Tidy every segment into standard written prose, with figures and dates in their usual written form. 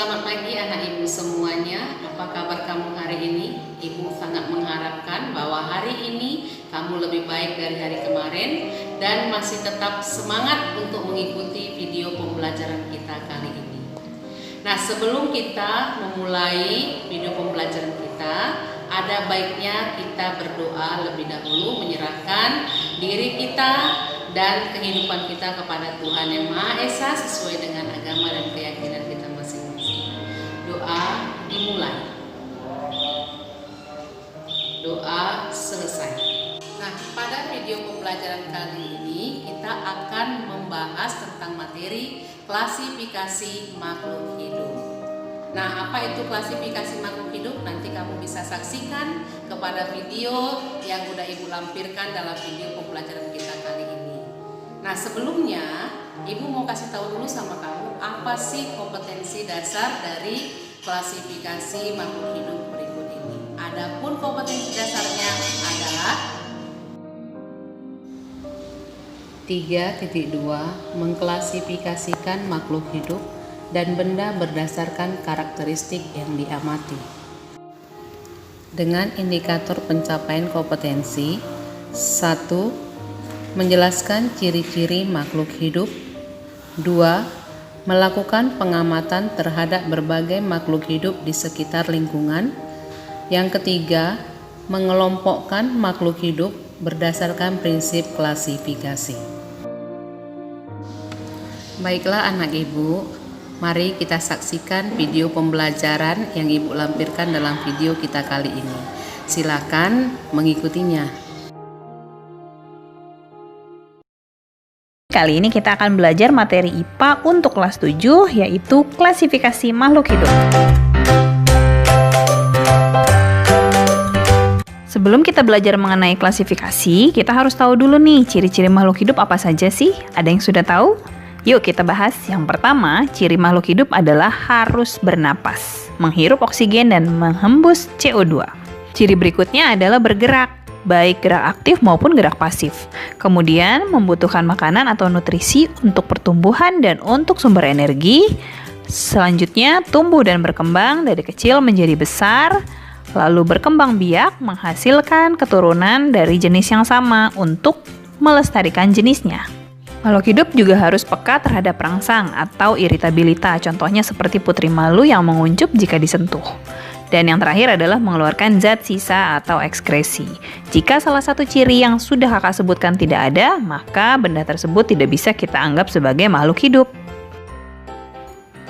Selamat pagi anak ibu semuanya. Apa kabar kamu hari ini? Ibu sangat mengharapkan bahwa hari ini kamu lebih baik dari hari kemarin dan masih tetap semangat untuk mengikuti video pembelajaran kita kali ini. Nah, sebelum kita memulai video pembelajaran kita, ada baiknya kita berdoa lebih dahulu, menyerahkan diri kita dan kehidupan kita kepada Tuhan Yang Maha Esa sesuai dengan agama dan keyakinan kita masing-masing. Doa dimulai. Doa selesai. Nah, pada video pembelajaran kali ini kita akan membahas tentang materi klasifikasi makhluk hidup. Nah, apa itu klasifikasi makhluk hidup? Nanti kamu bisa saksikan kepada video yang udah Ibu lampirkan dalam video pembelajaran kita kali ini. Nah, sebelumnya Ibu mau kasih tahu dulu sama kamu apa sih kompetensi dasar dari klasifikasi makhluk hidup berikut ini. Adapun kompetensi dasarnya adalah 3.2 mengklasifikasikan makhluk hidup dan benda berdasarkan karakteristik yang diamati. Dengan indikator pencapaian kompetensi 1. Menjelaskan ciri-ciri makhluk hidup. 2. Melakukan pengamatan terhadap berbagai makhluk hidup di sekitar lingkungan. Yang ketiga, mengelompokkan makhluk hidup berdasarkan prinsip klasifikasi. Baiklah anak ibu, mari kita saksikan video pembelajaran yang Ibu lampirkan dalam video kita kali ini. Silakan mengikutinya. Kali ini kita akan belajar materi IPA untuk kelas 7, yaitu klasifikasi makhluk hidup. Sebelum kita belajar mengenai klasifikasi, kita harus tahu dulu nih, ciri-ciri makhluk hidup apa saja sih? Ada yang sudah tahu? Yuk kita bahas. Yang pertama, ciri makhluk hidup adalah harus bernapas, menghirup oksigen dan menghembus CO2. Ciri berikutnya adalah bergerak, baik gerak aktif maupun gerak pasif. Kemudian membutuhkan makanan atau nutrisi untuk pertumbuhan dan untuk sumber energi. Selanjutnya tumbuh dan berkembang dari kecil menjadi besar, lalu berkembang biak menghasilkan keturunan dari jenis yang sama untuk melestarikan jenisnya. Makhluk hidup juga harus peka terhadap rangsang atau iritabilitas, contohnya seperti putri malu yang menguncup jika disentuh. Dan yang terakhir adalah mengeluarkan zat sisa atau ekskresi. Jika salah satu ciri yang sudah kakak sebutkan tidak ada, maka benda tersebut tidak bisa kita anggap sebagai makhluk hidup.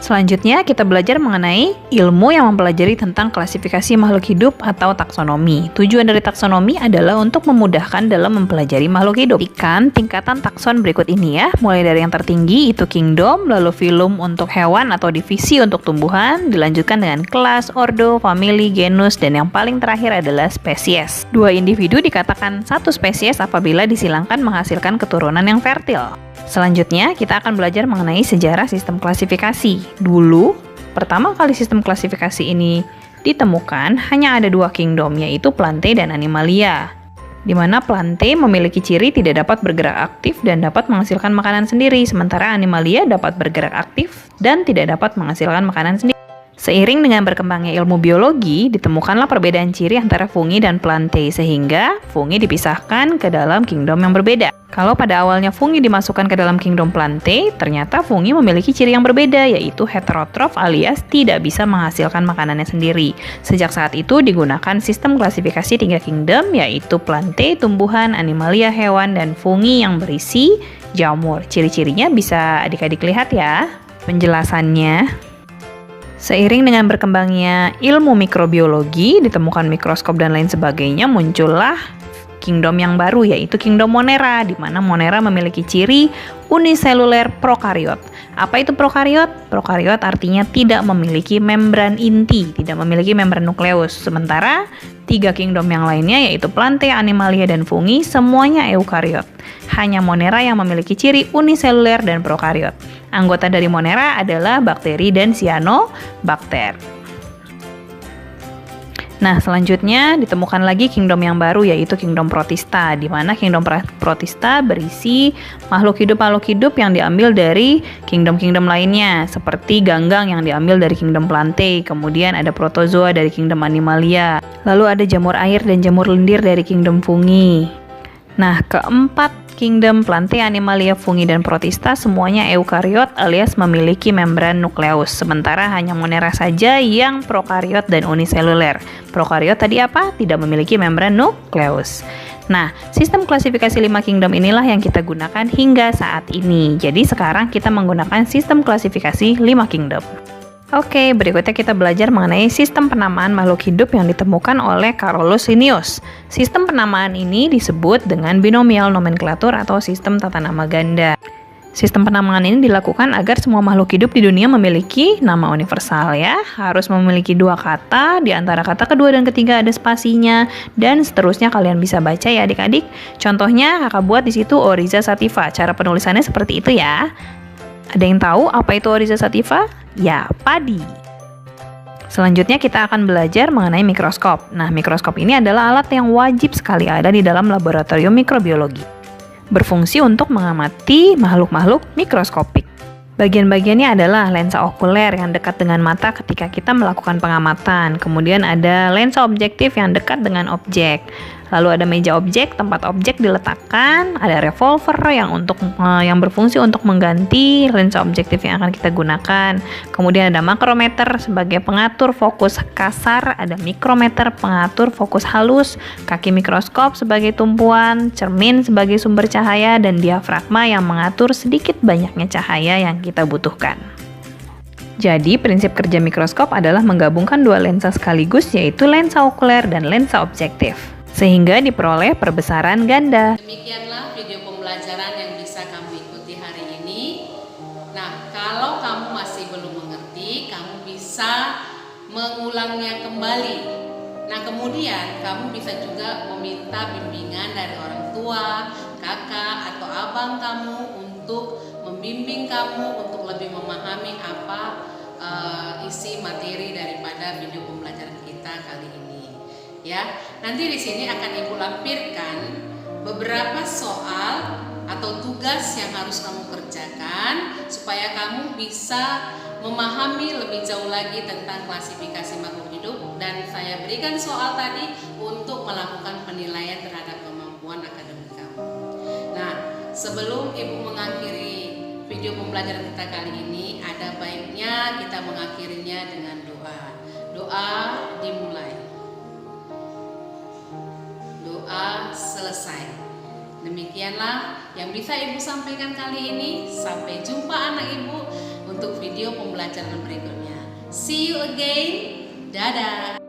Selanjutnya kita belajar mengenai ilmu yang mempelajari tentang klasifikasi makhluk hidup atau taksonomi. Tujuan dari taksonomi adalah untuk memudahkan dalam mempelajari makhluk hidup. Ikan tingkatan takson berikut ini ya, mulai dari yang tertinggi itu kingdom, lalu phylum untuk hewan atau divisi untuk tumbuhan, dilanjutkan dengan kelas, ordo, famili, genus, dan yang paling terakhir adalah spesies. Dua individu dikatakan satu spesies apabila disilangkan menghasilkan keturunan yang fertil. Selanjutnya, kita akan belajar mengenai sejarah sistem klasifikasi. Dulu, pertama kali sistem klasifikasi ini ditemukan, hanya ada dua kingdom, yaitu Plantae dan Animalia. Di mana Plantae memiliki ciri tidak dapat bergerak aktif dan dapat menghasilkan makanan sendiri, sementara Animalia dapat bergerak aktif dan tidak dapat menghasilkan makanan sendiri. Seiring dengan berkembangnya ilmu biologi, ditemukanlah perbedaan ciri antara fungi dan Plantae, sehingga fungi dipisahkan ke dalam kingdom yang berbeda. Kalau pada awalnya fungi dimasukkan ke dalam kingdom Plantae, ternyata fungi memiliki ciri yang berbeda, yaitu heterotrof alias tidak bisa menghasilkan makanannya sendiri. Sejak saat itu digunakan sistem klasifikasi 3 kingdom, yaitu Plantae, tumbuhan, Animalia, hewan, dan fungi yang berisi jamur. Ciri-cirinya bisa adik-adik lihat ya. Penjelasannya, seiring dengan berkembangnya ilmu mikrobiologi, ditemukan mikroskop dan lain sebagainya, muncullah kingdom yang baru, yaitu kingdom Monera, di mana Monera memiliki ciri uniseluler prokariot. Apa itu prokariot? Prokariot artinya tidak memiliki membran inti, tidak memiliki membran nukleus. Sementara 3 kingdom yang lainnya, yaitu Plantae, Animalia, dan fungi, semuanya eukariot. Hanya Monera yang memiliki ciri uniseluler dan prokariot. Anggota dari Monera adalah bakteri dan cyanobakter. Nah, selanjutnya ditemukan lagi kingdom yang baru, yaitu kingdom protista, di mana kingdom protista berisi makhluk hidup yang diambil dari kingdom-kingdom lainnya, seperti ganggang yang diambil dari kingdom Plantae, kemudian ada protozoa dari kingdom Animalia, lalu ada jamur air dan jamur lendir dari kingdom Fungi. Nah, keempat kingdom Plantae, Animalia, Fungi, dan Protista semuanya eukariot alias memiliki membran nukleus. Sementara hanya Monera saja yang prokariot dan uniseluler. Prokariot tadi apa? Tidak memiliki membran nukleus. Nah, sistem klasifikasi 5 kingdom inilah yang kita gunakan hingga saat ini. Jadi sekarang kita menggunakan sistem klasifikasi 5 kingdom. Oke, berikutnya kita belajar mengenai sistem penamaan makhluk hidup yang ditemukan oleh Carolus Linnaeus. Sistem penamaan ini disebut dengan binomial nomenklatur atau sistem tata nama ganda. Sistem penamaan ini dilakukan agar semua makhluk hidup di dunia memiliki nama universal ya. Harus memiliki 2 kata, di antara kata kedua dan ketiga ada spasinya, dan seterusnya kalian bisa baca ya adik-adik. Contohnya kakak buat di situ Oryza sativa. Cara penulisannya seperti itu ya. Ada yang tahu apa itu Oryza sativa? Ya, padi. Selanjutnya kita akan belajar mengenai mikroskop. Nah, mikroskop ini adalah alat yang wajib sekali ada di dalam laboratorium mikrobiologi. Berfungsi untuk mengamati makhluk-makhluk mikroskopik. Bagian-bagiannya adalah lensa okuler yang dekat dengan mata ketika kita melakukan pengamatan. Kemudian ada lensa objektif yang dekat dengan objek. Lalu ada meja objek, tempat objek diletakkan. Ada revolver yang berfungsi untuk mengganti lensa objektif yang akan kita gunakan. Kemudian ada makrometer sebagai pengatur fokus kasar. Ada mikrometer pengatur fokus halus. Kaki mikroskop sebagai tumpuan. Cermin sebagai sumber cahaya. Dan diafragma yang mengatur sedikit banyaknya cahaya yang kita butuhkan. Jadi, prinsip kerja mikroskop adalah menggabungkan 2 lensa sekaligus, yaitu lensa okuler dan lensa objektif, sehingga diperoleh perbesaran ganda. Demikianlah video pembelajaran yang bisa kamu ikuti hari ini. Nah, kalau kamu masih belum mengerti, kamu bisa mengulangnya kembali. Nah, kemudian kamu bisa juga meminta bimbingan dari orang tua, kakak, atau abang kamu untuk membimbing kamu untuk lebih memahami apa isi materi daripada video pembelajaran kita kali ini. Ya, nanti di sini akan Ibu lampirkan beberapa soal atau tugas yang harus kamu kerjakan supaya kamu bisa memahami lebih jauh lagi tentang klasifikasi makhluk hidup, dan saya berikan soal tadi untuk melakukan penilaian terhadap kemampuan akademik kamu. Nah, sebelum Ibu mengakhiri video pembelajaran kita kali ini, ada baiknya kita mengakhirinya dengan doa. Doa dimulai. Doa selesai. Demikianlah yang bisa Ibu sampaikan kali ini. Sampai jumpa anak Ibu untuk video pembelajaran berikutnya. See you again. Dadah.